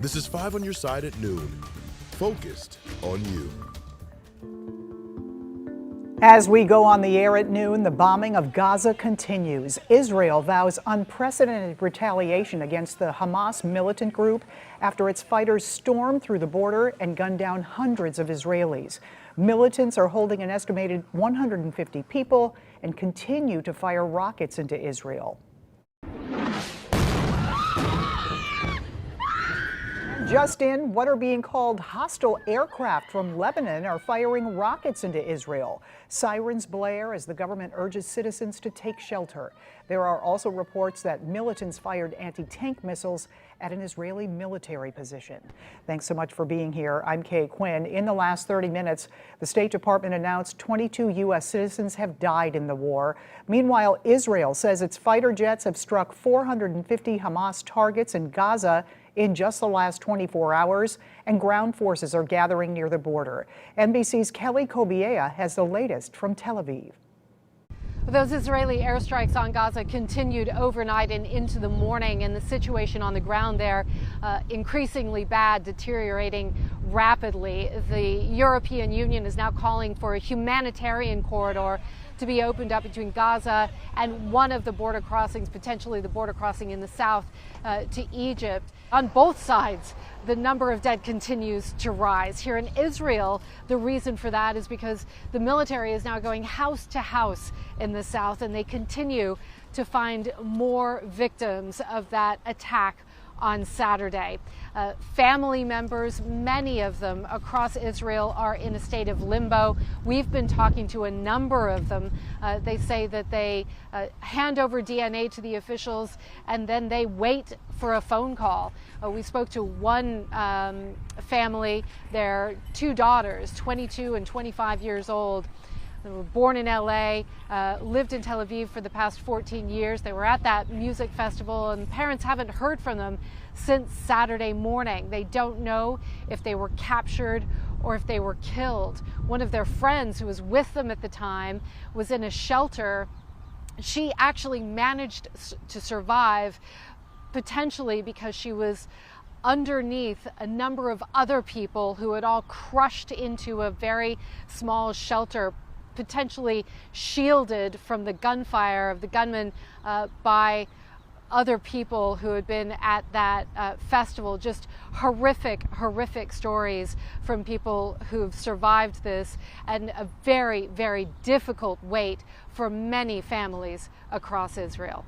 This is 5 on your side at noon. Focused on you. As we go on the air at noon, the bombing of Gaza continues. Israel vows unprecedented retaliation against the Hamas militant group after its fighters stormed through the border and gunned down hundreds of Israelis. Militants are holding an estimated 150 people and continue to fire rockets into Israel. Just in, what are being called hostile aircraft from Lebanon are firing rockets into Israel. Sirens blare as the government urges citizens to take shelter. There are also reports that militants fired anti-tank missiles at an Israeli military position. Thanks so much for being here. I'm Kay Quinn. In the last 30 minutes, the State Department announced 22 U.S. citizens have died in the war. Meanwhile, Israel says its fighter jets have struck 450 Hamas targets in Gaza in just the last 24 hours, and ground forces are gathering near the border. NBC's Kelly Kobiea has the latest from Tel Aviv. Those Israeli airstrikes on Gaza continued overnight and into the morning, and the situation on the ground there increasingly bad, deteriorating rapidly. The European Union is now calling for a humanitarian corridor to be opened up between Gaza and one of the border crossings, potentially the border crossing in the south to Egypt. On both sides, the number of dead continues to rise. Here in Israel, the reason for that is because the military is now going house to house in the south, and they continue to find more victims of that attack on Saturday. Family members, many of them across Israel, are in a state of limbo. We've been talking to a number of them. They say that they hand over DNA to the officials and then they wait for a phone call. We spoke to one family, their two daughters, 22 and 25 years old. They were born in LA, lived in Tel Aviv for the past 14 years. They were at that music festival, and parents haven't heard from them since Saturday morning. They don't know if they were captured or if they were killed. One of their friends who was with them at the time was in a shelter. She actually managed to survive, potentially because she was underneath a number of other people who had all crushed into a very small shelter, potentially shielded from the gunfire of the gunmen by other people who had been at that festival. Just horrific stories from people who've survived this, and a very, very difficult wait for many families across Israel.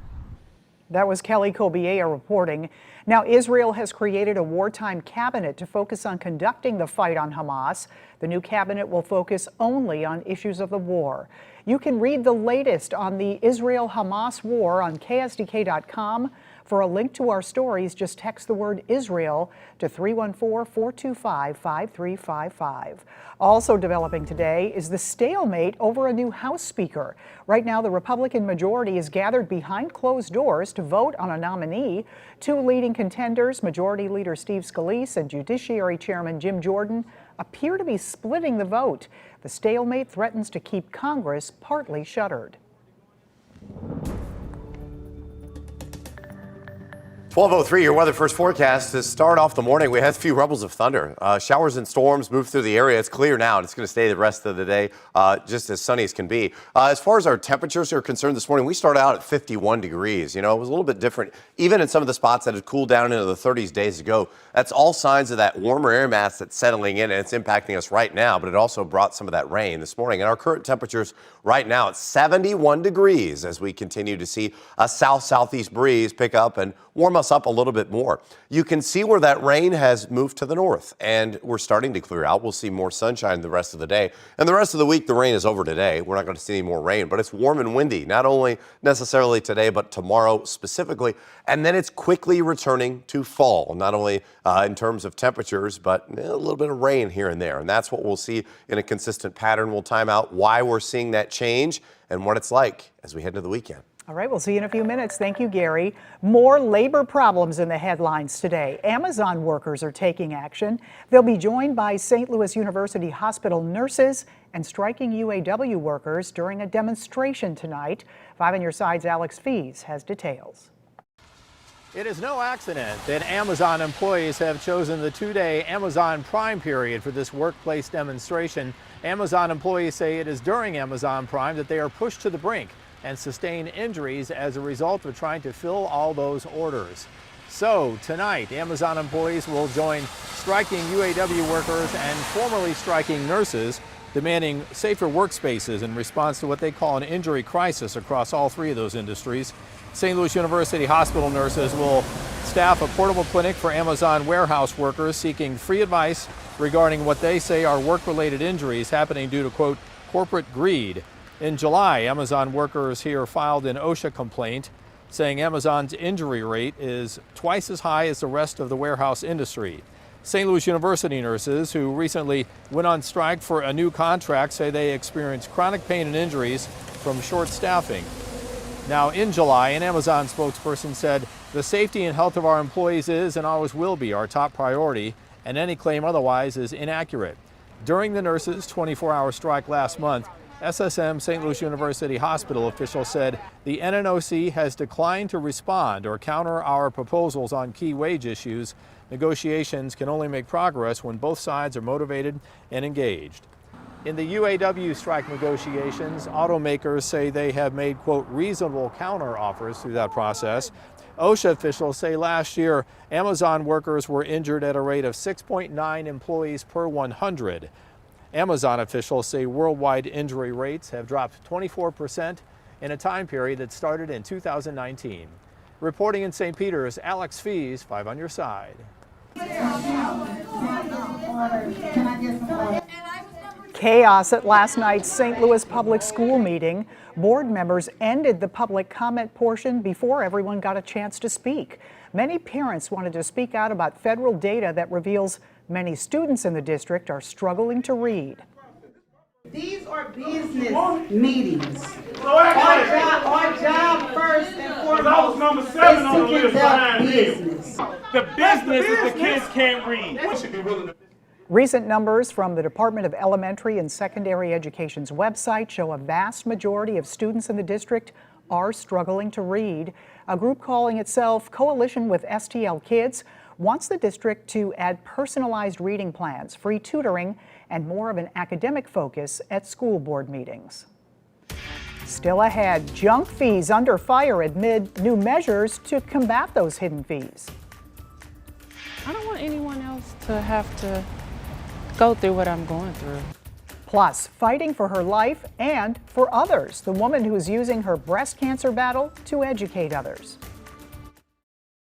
That was Kelly Kobiea reporting. Now, Israel has created a wartime cabinet to focus on conducting the fight on Hamas. The new cabinet will focus only on issues of the war. You can read the latest on the Israel-Hamas war on KSDK.com. For a link to our stories, just text the word Israel to 314-425-5355. Also developing today is the stalemate over a new House Speaker. Right now, the Republican majority is gathered behind closed doors to vote on a nominee. Two leading contenders, Majority Leader Steve Scalise and Judiciary Chairman Jim Jordan, appear to be splitting the vote. The stalemate threatens to keep Congress partly shuttered. 12:03, your weather first forecast. To start off the morning, we had a few rumbles of thunder. Showers and storms moved through the area. It's clear now, and it's going to stay the rest of the day just as sunny as can be. As far as our temperatures are concerned this morning, we started out at 51 degrees. You know, it was a little bit different, even in some of the spots that had cooled down into the 30s days ago. That's all signs of that warmer air mass that's settling in, and it's impacting us right now, but it also brought some of that rain this morning. And our current temperatures right now at 71 degrees as we continue to see a south-southeast breeze pick up and warm us up a little bit more. You can see where that rain has moved to the north, and we're starting to clear out. We'll see more sunshine the rest of the day. And the rest of the week, the rain is over today. We're not going to see any more rain, but it's warm and windy, not only necessarily today, but tomorrow specifically. And then it's quickly returning to fall, not only in terms of temperatures, but a little bit of rain here and there. And that's what we'll see in a consistent pattern. We'll time out why we're seeing that change and what it's like as we head into the weekend. All right, we'll see you in a few minutes. Thank you, Gary. More labor problems in the headlines today. Amazon workers are taking action. They'll be joined by St. Louis University Hospital nurses and striking UAW workers during a demonstration tonight. 5 on your side's Alex Fees has details. It is no accident that Amazon employees have chosen the two-day Amazon Prime period for this workplace demonstration. Amazon employees say it is during Amazon Prime that they are pushed to the brink and sustain injuries as a result of trying to fill all those orders. So tonight, Amazon employees will join striking UAW workers and formerly striking nurses, demanding safer workspaces in response to what they call an injury crisis across all three of those industries. St. Louis University hospital nurses will staff a portable clinic for Amazon warehouse workers seeking free advice regarding what they say are work-related injuries happening due to, quote, corporate greed. In July, Amazon workers here filed an OSHA complaint saying Amazon's injury rate is twice as high as the rest of the warehouse industry. St. Louis University nurses who recently went on strike for a new contract say they experienced chronic pain and injuries from short staffing. Now, in July, an Amazon spokesperson said, "The safety and health of our employees is and always will be our top priority, and any claim otherwise is inaccurate." During the nurses' 24-hour strike last month, SSM St. Louis University Hospital officials said the NNOC has declined to respond or counter our proposals on key wage issues. Negotiations can only make progress when both sides are motivated and engaged. In the UAW strike negotiations, automakers say they have made, quote, reasonable counter offers through that process. OSHA officials say last year, Amazon workers were injured at a rate of 6.9 employees per 100. Amazon officials say worldwide injury rates have dropped 24% in a time period that started in 2019. Reporting in St. Peter's, Alex Fees, 5 on your side. Chaos at last night's St. Louis public school meeting. Board members ended the public comment portion before everyone got a chance to speak. Many parents wanted to speak out about federal data that reveals many students in the district are struggling to read. These are business meetings. Our job first and foremost I was number 7 on the is to list behind conduct you. business. The business is the kids can't read. Recent numbers from the Department of Elementary and Secondary Education's website show a vast majority of students in the district are struggling to read. A group calling itself Coalition with STL Kids wants the district to add personalized reading plans, free tutoring, and more of an academic focus at school board meetings. Still ahead, junk fees under fire amid new measures to combat those hidden fees. I don't want anyone else to have to go through what I'm going through. Plus, fighting for her life and for others, the woman who is using her breast cancer battle to educate others.